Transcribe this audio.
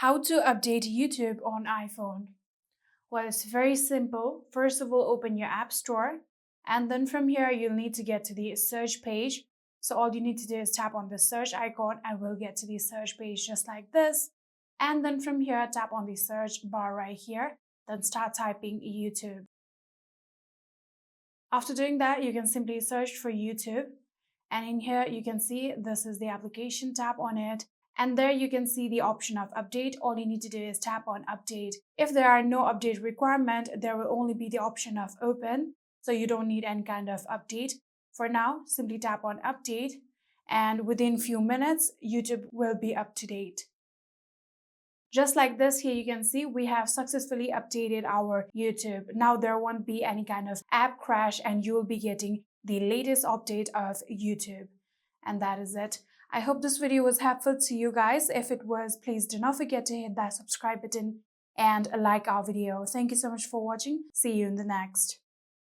How to update YouTube on iPhone? Well, it's very simple. First of all, open your App Store, and then from here, you'll need to get to the search page. So all you need to do is tap on the search icon and we'll get to the search page just like this. And then from here, tap on the search bar right here, then start typing YouTube. After doing that, you can simply search for YouTube. And in here, you can see this is the application, tap on it. And there you can see the option of update. All you need to do is tap on update. If there are no update requirement, there will only be the option of open. So you don't need any kind of update. For now, simply tap on update. And within few minutes, YouTube will be up to date. Just like this, here you can see we have successfully updated our YouTube. Now there won't be any kind of app crash and you will be getting the latest update of YouTube. And that is it. I hope this video was helpful to you guys. If it was, please do not forget to hit that subscribe button and like our video. Thank you so much for watching. See you in the next.